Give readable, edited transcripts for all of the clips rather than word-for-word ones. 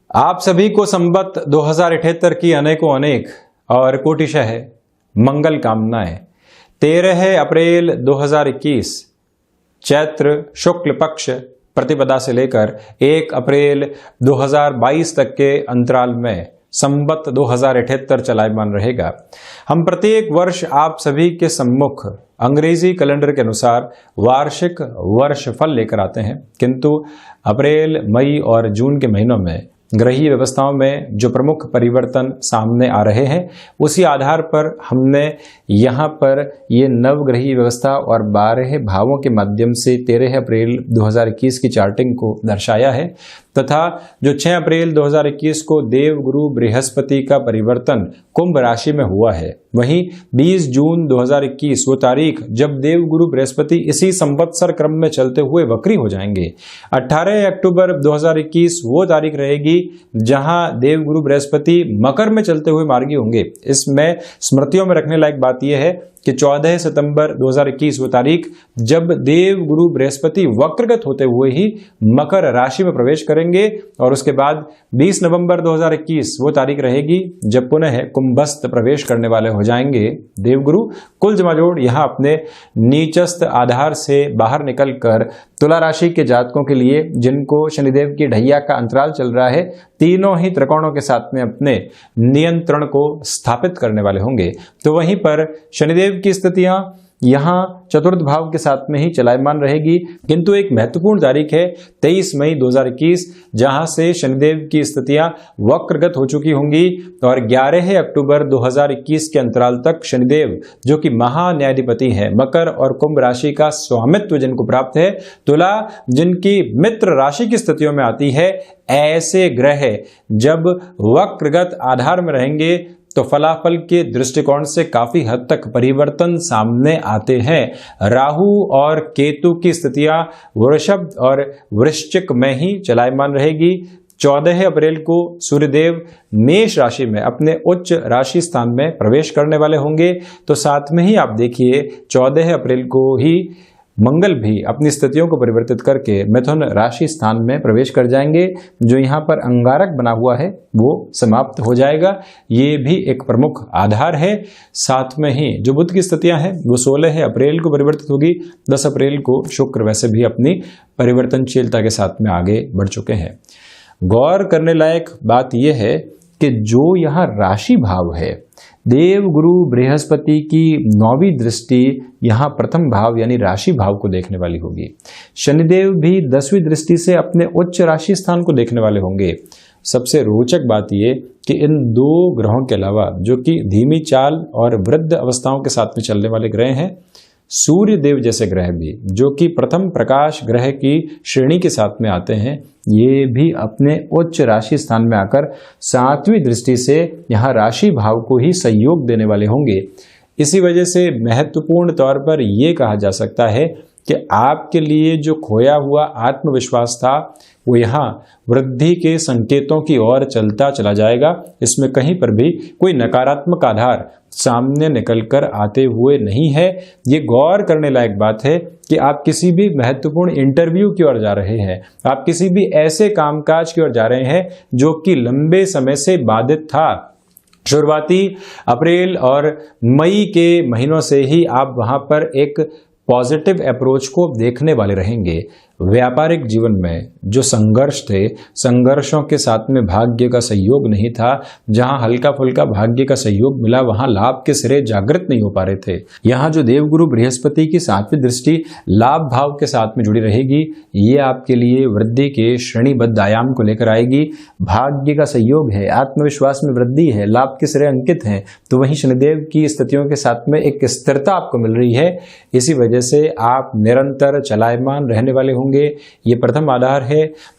आप सभी को संवत 2078 की अनेकों अनेक और कोटिशः मंगल कामनाएं। 13 अप्रैल 2021 चैत्र शुक्ल पक्ष प्रतिपदा से लेकर 1 अप्रैल 2022 तक के अंतराल में संवत 2078 चलायमान रहेगा। हम प्रत्येक वर्ष आप सभी के सम्मुख अंग्रेजी कैलेंडर के अनुसार वार्षिक वर्ष फल लेकर आते हैं, किंतु अप्रैल, मई और जून के महीनों में ग्रहीय व्यवस्थाओं में जो प्रमुख परिवर्तन सामने आ रहे हैं, उसी आधार पर हमने यहाँ पर ये नवग्रहीय व्यवस्था और 12 भावों के माध्यम से 13 अप्रैल 2021 की चार्टिंग को दर्शाया है तथा जो 6 अप्रैल 2021 को देवगुरु बृहस्पति का परिवर्तन कुंभ राशि में हुआ है, वहीं 20 जून 2021 वो तारीख जब देवगुरु बृहस्पति इसी संवत्सर क्रम में चलते हुए वक्री हो जाएंगे। 18 अक्टूबर 2021 वो तारीख रहेगी जहां देवगुरु बृहस्पति मकर में चलते हुए मार्गी होंगे। इसमें स्मृतियों में रखने लायक बात यह है कि 14 सितंबर 2021 वो तारीख जब देवगुरु बृहस्पति वक्रगत होते हुए ही मकर राशि में प्रवेश करेंगे और उसके बाद 20 नवंबर 2021 वो तारीख रहेगी जब पुनः कुंभस्थ प्रवेश करने वाले हो जाएंगे देवगुरु। कुल जमाजोड़ यहाँ अपने नीचस्थ आधार से बाहर निकलकर तुला राशि के जातकों के लिए, जिनको शनिदेव की ढैया का अंतराल चल रहा है, तीनों ही त्रिकोणों के साथ में अपने नियंत्रण को स्थापित करने वाले होंगे। तो वहीं पर शनिदेव की स्थितियां यहाँ चतुर्थ भाव के साथ में ही चलायमान रहेगी, किंतु एक महत्वपूर्ण तारीख है 23 मई 2021 जहां से शनिदेव की स्थितियां वक्रगत हो चुकी होंगी और 11 अक्टूबर 2021 के अंतराल तक शनिदेव जो कि महान्यायाधिपति है, मकर और कुंभ राशि का स्वामित्व जिनको प्राप्त है, तुला जिनकी मित्र राशि की स्थितियों में आती है, ऐसे ग्रह जब वक्रगत आधार में रहेंगे तो फलाफल के दृष्टिकोण से काफी हद तक परिवर्तन सामने आते हैं। राहु और केतु की स्थितियां वृषभ और वृश्चिक में ही चलायमान रहेगी। 14 अप्रैल को सूर्यदेव मेष राशि में अपने उच्च राशि स्थान में प्रवेश करने वाले होंगे। तो साथ में ही आप देखिए 14 अप्रैल को ही मंगल भी अपनी स्थितियों को परिवर्तित करके मिथुन राशि स्थान में प्रवेश कर जाएंगे। जो यहाँ पर अंगारक बना हुआ है वो समाप्त हो जाएगा, ये भी एक प्रमुख आधार है। साथ में ही जो बुध की स्थितियां हैं वो 16 अप्रैल को परिवर्तित होगी। 10 अप्रैल को शुक्र वैसे भी अपनी परिवर्तनशीलता के साथ में आगे बढ़ चुके हैं। गौर करने लायक बात यह है कि जो यहाँ राशि भाव है, देवगुरु बृहस्पति की 9वीं दृष्टि यहाँ प्रथम भाव यानी राशि भाव को देखने वाली होगी। शनिदेव भी 10वीं दृष्टि से अपने उच्च राशि स्थान को देखने वाले होंगे। सबसे रोचक बात यह कि इन दो ग्रहों के अलावा जो कि धीमी चाल और वृद्ध अवस्थाओं के साथ में चलने वाले ग्रह हैं, सूर्य देव जैसे ग्रह भी जो कि प्रथम प्रकाश ग्रह की श्रेणी के साथ में आते हैं, ये भी अपने उच्च राशि स्थान में आकर 7वीं दृष्टि से यहाँ राशि भाव को ही सहयोग देने वाले होंगे। इसी वजह से महत्वपूर्ण तौर पर यह कहा जा सकता है कि आपके लिए जो खोया हुआ आत्मविश्वास था वो यहाँ वृद्धि के संकेतों की ओर चलता चला जाएगा। इसमें कहीं पर भी कोई नकारात्मक आधार सामने निकलकर आते हुए नहीं है। ये गौर करने लायक बात है कि आप किसी भी महत्वपूर्ण इंटरव्यू की ओर जा रहे हैं, आप किसी भी ऐसे कामकाज की ओर जा रहे हैं जो कि लंबे समय से बाधित था। शुरुआती अप्रैल और मई के महीनों से ही आप वहां पर एक पॉजिटिव अप्रोच को देखने वाले रहेंगे। व्यापारिक जीवन में जो संघर्ष थे, संघर्षों के साथ में भाग्य का सहयोग नहीं था। जहां हल्का फुल्का भाग्य का सहयोग मिला वहां लाभ के सिरे जागृत नहीं हो पा रहे थे। यहाँ जो देवगुरु बृहस्पति की 7वीं दृष्टि लाभ भाव के साथ में जुड़ी रहेगी, ये आपके लिए वृद्धि के श्रेणीबद्ध आयाम को लेकर आएगी। भाग्य का सहयोग है, आत्मविश्वास में वृद्धि है, लाभ के सिरे अंकित हैं। तो वहीं शनिदेव की स्थितियों के साथ में एक स्थिरता आपको मिल रही है। इसी वजह से आप निरंतर चलायमान रहने वाले होंगे। ये प्रथम आधार है।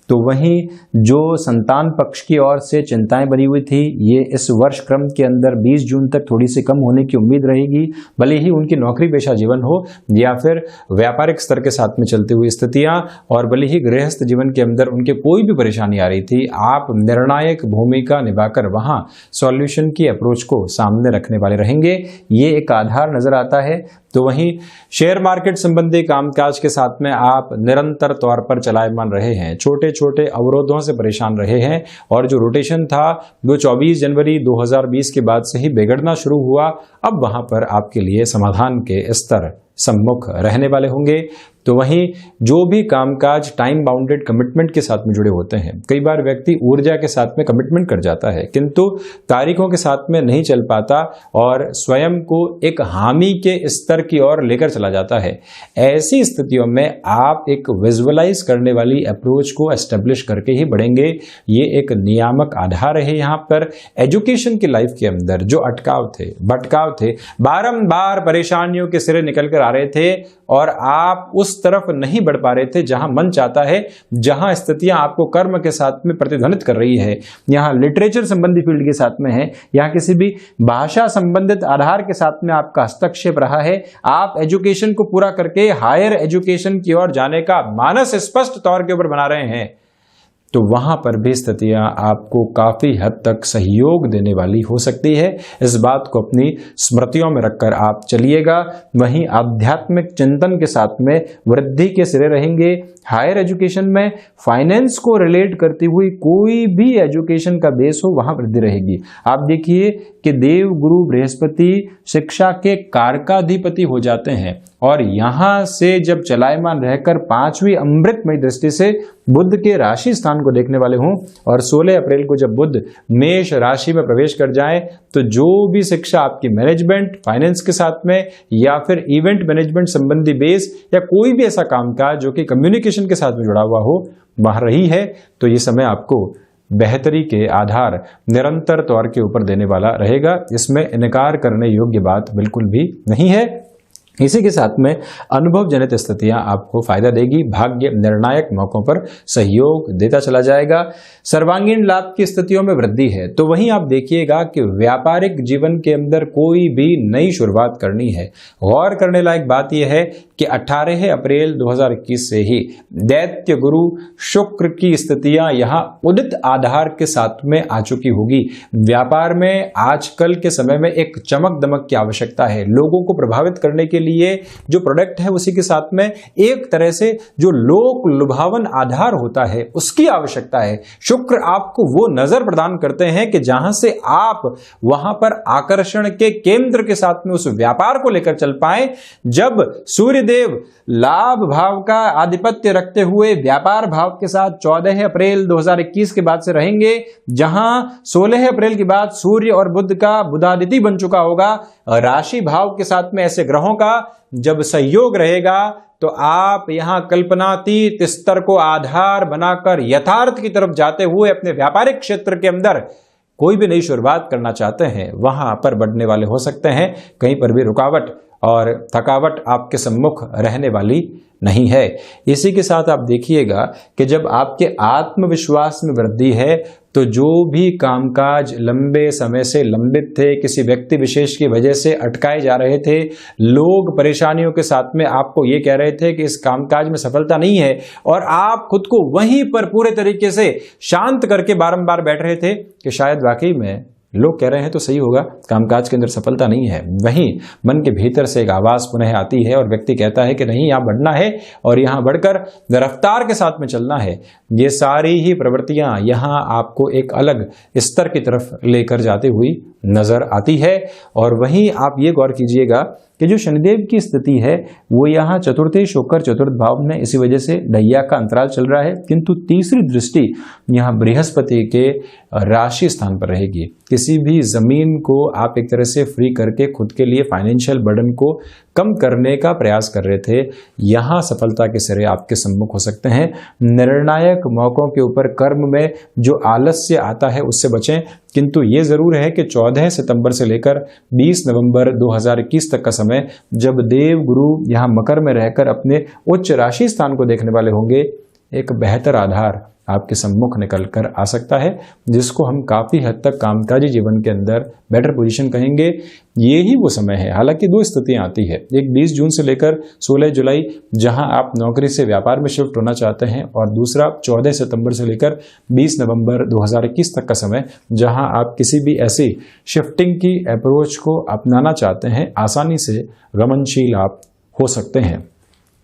तो वहीं जो संतान पक्ष की ओर से चिंताएं बनी हुई थी, ये इस वर्ष क्रम के अंदर 20 जून तक थोड़ी सी कम होने की उम्मीद रहेगी। भले ही उनकी नौकरी पेशा जीवन हो या फिर व्यापारिक स्तर के साथ में चलती हुई स्थितियां, और भले ही गृहस्थ जीवन के अंदर उनके कोई भी परेशानी आ रही थी, आप निर्णायक भूमिका निभाकर वहां सॉल्यूशन की अप्रोच को सामने रखने वाले रहेंगे। ये एक आधार नजर आता है। तो वहीं शेयर मार्केट संबंधी कामकाज के साथ में आप निरंतर तौर पर चलायमान रहे हैं। छोटे छोटे अवरोधों से परेशान रहे हैं और जो रोटेशन था वो 24 जनवरी 2020 के बाद से ही बिगड़ना शुरू हुआ। अब वहां पर आपके लिए समाधान के स्तर सम्मुख रहने वाले होंगे। तो वहीं जो भी कामकाज टाइम बाउंडेड कमिटमेंट के साथ में जुड़े होते हैं, कई बार व्यक्ति ऊर्जा के साथ में कमिटमेंट कर जाता है किंतु तारीखों के साथ में नहीं चल पाता और स्वयं को एक हामी के स्तर की ओर लेकर चला जाता है। ऐसी स्थितियों में आप एक विजुअलाइज करने वाली अप्रोच को एस्टेब्लिश करके ही बढ़ेंगे। ये एक नियामक आधार है। यहाँ पर एजुकेशन की लाइफ के अंदर जो अटकाव थे, भटकाव थे, बारंबार परेशानियों के सिरे निकल कर आ रहे थे और आप उस तरफ नहीं बढ़ पा रहे थे जहां मन चाहता है, जहां स्थितियां आपको कर्म के साथ में प्रतिध्वनित कर रही है, यहां लिटरेचर संबंधी फील्ड के साथ में है, यहां किसी भी भाषा संबंधित आधार के साथ में आपका हस्तक्षेप रहा है, आप एजुकेशन को पूरा करके हायर एजुकेशन की ओर जाने का मानस स्पष्ट तौर के ऊपर बना रहे हैं, तो वहां पर भी स्थितियां आपको काफी हद तक सहयोग देने वाली हो सकती है। इस बात को अपनी स्मृतियों में रखकर आप चलिएगा। वहीं आध्यात्मिक चिंतन के साथ में वृद्धि के सिरे रहेंगे। हायर एजुकेशन में फाइनेंस को रिलेट करती हुई कोई भी एजुकेशन का बेस हो, वहां वृद्धि रहेगी। आप देखिए कि देव गुरु बृहस्पति शिक्षा के कारकाधिपति हो जाते हैं और यहां से जब चलायमान रहकर 5वीं अमृतमयी दृष्टि से बुध के राशि स्थान को देखने वाले हों और 16 अप्रैल को जब बुध मेष राशि में प्रवेश कर जाए तो जो भी शिक्षा आपकी मैनेजमेंट फाइनेंस के साथ में या फिर इवेंट मैनेजमेंट संबंधी बेस या कोई भी ऐसा कामकाज जो कि कम्युनिकेशन के साथ में जुड़ा हुआ हो वहां रही है, तो ये समय आपको बेहतरी के आधार निरंतर तौर के ऊपर देने वाला रहेगा। इसमें इनकार करने योग्य बात बिल्कुल भी नहीं है। इसी के साथ में अनुभव जनित स्थितियां आपको फायदा देगी। भाग्य निर्णायक मौकों पर सहयोग देता चला जाएगा। सर्वांगीण लाभ की स्थितियों में वृद्धि है। तो वहीं आप देखिएगा कि व्यापारिक जीवन के अंदर कोई भी नई शुरुआत करनी है, गौर करने लायक बात यह है कि 18 अप्रैल 2021 से ही दैत्य गुरु शुक्र की स्थितियां यहां उदित आधार के साथ में आ चुकी होगी। व्यापार में आजकल के समय में एक चमक दमक की आवश्यकता है। लोगों को प्रभावित करने के लिए जो प्रोडक्ट है उसी के साथ में एक तरह से जो लोक लुभावन आधार होता है उसकी आवश्यकता है। शुक्र आपको वो नजर प्रदान करते हैं कि जहां से आप वहां पर आकर्षण के केंद्र के साथ में उस व्यापार को लेकर चल पाए। जब सूर्यदेव लाभ भाव का आधिपत्य रखते हुए व्यापार भाव के साथ 14 अप्रैल 2021 के बाद से रहेंगे, जहां 16 अप्रैल के बाद सूर्य और बुध का बुधादिति बन चुका होगा, राशि भाव के साथ में ऐसे ग्रहों का जब सहयोग रहेगा तो आप यहां कल्पनातीत स्तर को आधार बनाकर यथार्थ की तरफ जाते हुए अपने व्यापारिक क्षेत्र के अंदर कोई भी नई शुरुआत करना चाहते हैं वहां पर बढ़ने वाले हो सकते हैं। कहीं पर भी रुकावट और थकावट आपके सम्मुख रहने वाली नहीं है। इसी के साथ आप देखिएगा कि जब आपके आत्मविश्वास में वृद्धि है तो जो भी कामकाज लंबे समय से लंबित थे, किसी व्यक्ति विशेष की वजह से अटकाए जा रहे थे, लोग परेशानियों के साथ में आपको ये कह रहे थे कि इस कामकाज में सफलता नहीं है और आप खुद को वहीं पर पूरे तरीके से शांत करके बारंबार बैठ रहे थे कि शायद वाकई में लोग कह रहे हैं तो सही होगा, कामकाज के अंदर सफलता नहीं है। वहीं मन के भीतर से एक आवाज पुनः आती है और व्यक्ति कहता है कि नहीं, यहाँ बढ़ना है और यहाँ बढ़कर रफ्तार के साथ में चलना है। ये सारी ही प्रवृत्तियां यहाँ आपको एक अलग स्तर की तरफ लेकर जाती हुई नजर आती है। और वहीं आप ये गौर कीजिएगा कि जो शनिदेव की स्थिति है वो यहाँ चतुर्थेश होकर चतुर्थ भाव में, इसी वजह से ढैया का अंतराल चल रहा है, किंतु तीसरी दृष्टि यहाँ बृहस्पति के राशि स्थान पर रहेगी। किसी भी जमीन को आप एक तरह से फ्री करके खुद के लिए फाइनेंशियल बर्डन को कम करने का प्रयास कर रहे थे, यहाँ सफलता के सिरे आपके सम्मुख हो सकते हैं। निर्णायक मौकों के ऊपर कर्म में जो आलस्य आता है उससे बचें, किंतु ये जरूर है कि 14 सितंबर से लेकर 20 नवंबर 2021 तक का समय जब देव गुरु यहाँ मकर में रहकर अपने उच्च राशि स्थान को देखने वाले होंगे, एक बेहतर आधार आपके सम्मुख निकल कर आ सकता है, जिसको हम काफ़ी हद तक कामकाजी जीवन के अंदर बेटर पोजीशन कहेंगे। ये ही वो समय है। हालांकि दो स्थितियां आती है, एक 20 जून से लेकर 16 जुलाई जहां आप नौकरी से व्यापार में शिफ्ट होना चाहते हैं, और दूसरा 14 सितंबर से लेकर 20 नवंबर 2021 तक का समय जहां आप किसी भी ऐसी शिफ्टिंग की अप्रोच को अपनाना चाहते हैं, आसानी से गमनशील आप हो सकते हैं।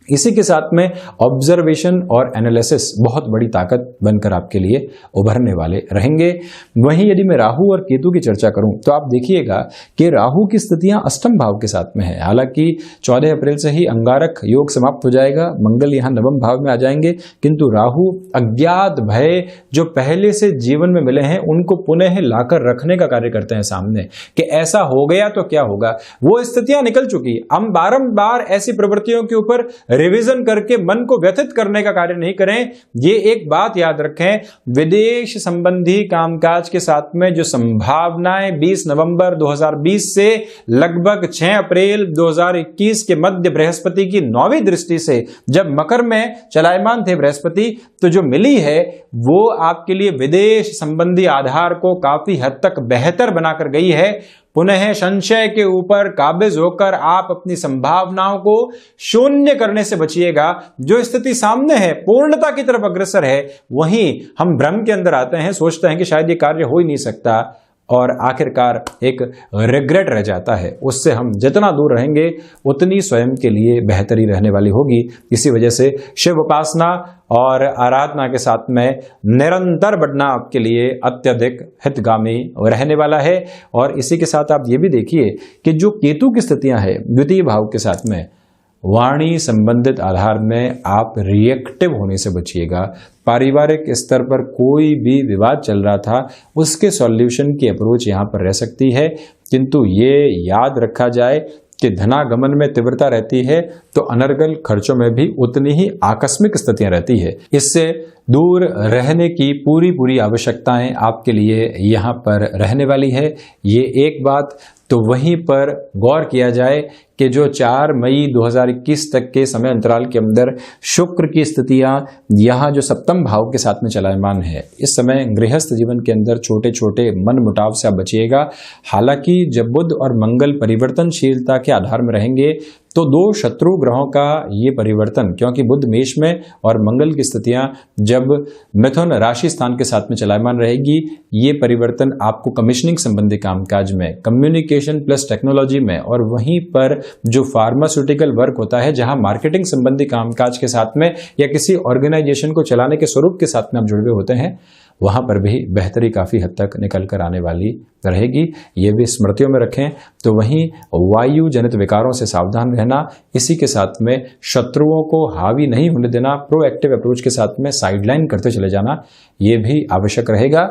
इसी के साथ में ऑब्जर्वेशन और एनालिसिस बहुत बड़ी ताकत बनकर आपके लिए उभरने वाले रहेंगे। वहीं यदि मैं राहु और केतु की चर्चा करूं तो आप देखिएगा कि राहु की स्थितियां अष्टम भाव के साथ में है। हालांकि 14 अप्रैल से ही अंगारक योग समाप्त हो जाएगा, मंगल यहां नवम भाव में आ जाएंगे, किंतु राहु अज्ञात भय जो पहले से जीवन में मिले हैं उनको पुनः लाकर रखने का कार्य करते हैं सामने, कि ऐसा हो गया तो क्या होगा। वो स्थितियां निकल चुकी, हम बारंबार ऐसी प्रवृत्तियों के ऊपर रिवीजन करके मन को व्यथित करने का कार्य नहीं करें। ये एक बात याद रखें, विदेश संबंधी कामकाज के साथ में जो संभावनाएं 20 नवंबर 2020 से लगभग 6 अप्रैल 2021 के मध्य बृहस्पति की 9वीं दृष्टि से जब मकर में चलायमान थे बृहस्पति, तो जो मिली है वो आपके लिए विदेश संबंधी आधार को काफी हद तक बेहतर बनाकर गई है। पुनः संशय के ऊपर काबिज होकर आप अपनी संभावनाओं को शून्य करने से बचिएगा। जो स्थिति सामने है पूर्णता की तरफ अग्रसर है, वहीं हम भ्रम के अंदर आते हैं, सोचते हैं कि शायद ये कार्य हो ही नहीं सकता, और आखिरकार एक रिग्रेट रह जाता है। उससे हम जितना दूर रहेंगे उतनी स्वयं के लिए बेहतरी रहने वाली होगी। इसी वजह से शिव उपासना और आराधना के साथ में निरंतर बढ़ना आपके लिए अत्यधिक हितगामी रहने वाला है। और इसी के साथ आप ये भी देखिए कि जो केतु की स्थितियां हैं द्वितीय भाव के साथ में, वाणी संबंधित आधार में आप रिएक्टिव होने से बचिएगा। पारिवारिक स्तर पर कोई भी विवाद चल रहा था, उसके सॉल्यूशन की अप्रोच यहां पर रह सकती है, किंतु ये याद रखा जाए कि धनागमन में तीव्रता रहती है तो अनर्गल खर्चों में भी उतनी ही आकस्मिक स्थितियां रहती है। इससे दूर रहने की पूरी आवश्यकताएं आपके लिए यहां पर रहने वाली है। ये एक बात। तो वहीं पर गौर किया जाए कि जो 4 मई 2021 तक के समय अंतराल के अंदर शुक्र की स्थितियां यहाँ जो सप्तम भाव के साथ में चलायमान है, इस समय गृहस्थ जीवन के अंदर छोटे छोटे मन मुटाव से आप बचिएगा। हालांकि जब बुध और मंगल परिवर्तनशीलता के आधार में रहेंगे तो 2 शत्रु ग्रहों का ये परिवर्तन, क्योंकि बुध मेष में और मंगल की स्थितियां जब मिथुन राशि स्थान के साथ में चलायमान रहेगी, ये परिवर्तन आपको कमीशनिंग संबंधी कामकाज में, कम्युनिकेशन प्लस टेक्नोलॉजी में, और वहीं पर जो फार्मास्यूटिकल वर्क होता है जहां मार्केटिंग संबंधी कामकाज के साथ में या किसी ऑर्गेनाइजेशन को चलाने के स्वरूप के साथ में आप जुड़े हुए होते हैं, वहां पर भी बेहतरी काफी हद तक निकल कर आने वाली रहेगी। ये भी स्मृतियों में रखें। तो वहीं वायु जनित विकारों से सावधान रहना, इसी के साथ में शत्रुओं को हावी नहीं होने देना, प्रोएक्टिव अप्रोच के साथ में साइडलाइन करते चले जाना, ये भी आवश्यक रहेगा।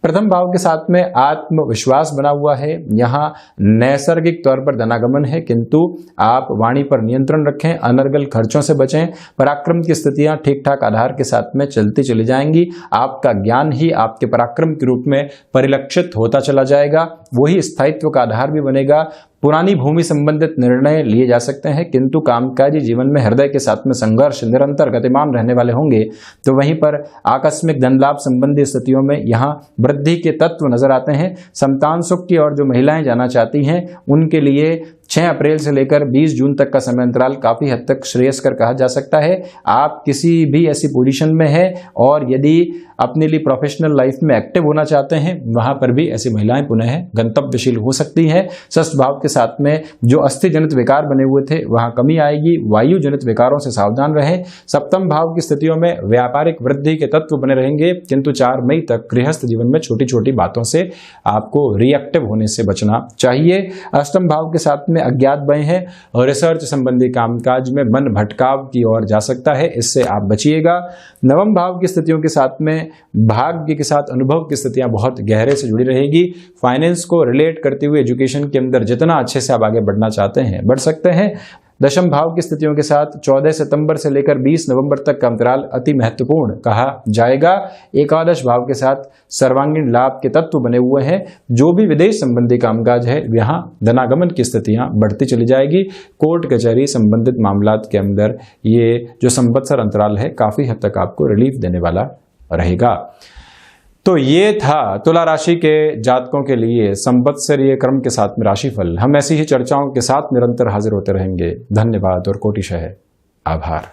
प्रथम भाव के साथ में आत्मविश्वास बना हुआ है, यहाँ नैसर्गिक तौर पर धनागमन है, किंतु आप वाणी पर नियंत्रण रखें, अनर्गल खर्चों से बचें। पराक्रम की स्थितियां ठीक ठाक आधार के साथ में चलती चली जाएंगी। आपका ज्ञान ही आपके पराक्रम के रूप में परिलक्षित होता चला जाएगा, वही स्थायित्व का आधार भी बनेगा। पुरानी भूमि संबंधित निर्णय लिए जा सकते हैं, किंतु कामकाजी जीवन में हृदय के साथ में संघर्ष निरंतर गतिमान रहने वाले होंगे। तो वहीं पर आकस्मिक धन लाभ संबंधी स्थितियों में यहाँ वृद्धि के तत्व नजर आते हैं। संतान सुख की और जो महिलाएं जाना चाहती हैं उनके लिए 6 अप्रैल से लेकर 20 जून तक का समय अंतराल काफी हद तक श्रेयस्कर कहा जा सकता है। आप किसी भी ऐसी पोजीशन में हैं और यदि अपने लिए प्रोफेशनल लाइफ में एक्टिव होना चाहते हैं, वहां पर भी ऐसी महिलाएं पुनः गंतव्यशील हो सकती हैं। षष्ठ भाव के साथ में जो अस्थि जनित विकार बने हुए थे वहां कमी आएगी। वायु जनित विकारों से सावधान रहें। सप्तम भाव की स्थितियों में व्यापारिक वृद्धि के तत्व बने रहेंगे, किंतु 4 मई तक गृहस्थ जीवन में छोटी छोटी बातों से आपको रिएक्टिव होने से बचना चाहिए। अष्टम भाव के साथ में अज्ञात भय है और रिसर्च संबंधी कामकाज में मन भटकाव की ओर जा सकता है, इससे आप बचिएगा। नवम भाव की स्थितियों के साथ में भाग्य के साथ अनुभव की स्थितियां बहुत गहरे से जुड़ी रहेगी। फाइनेंस को रिलेट करते हुए एजुकेशन के अंदर जितना अच्छे से आप आगे बढ़ना चाहते हैं बढ़ सकते हैं। दशम भाव की स्थितियों के साथ 14 सितंबर से लेकर 20 नवंबर तक का अंतराल अति महत्वपूर्ण कहा जाएगा। एकादश भाव के साथ सर्वांगीण लाभ के तत्व बने हुए हैं। जो भी विदेश संबंधी कामकाज है यहाँ धनागमन की स्थितियां बढ़ती चली जाएगी। कोर्ट कचहरी संबंधित मामलात के अंदर ये जो संवत्सर अंतराल है काफी हद तक आपको रिलीफ देने वाला रहेगा। तो ये था तुला राशि के जातकों के लिए संवत्सरीय क्रम के साथ में राशिफल। हम ऐसी ही चर्चाओं के साथ निरंतर हाजिर होते रहेंगे। धन्यवाद और कोटिशः आभार।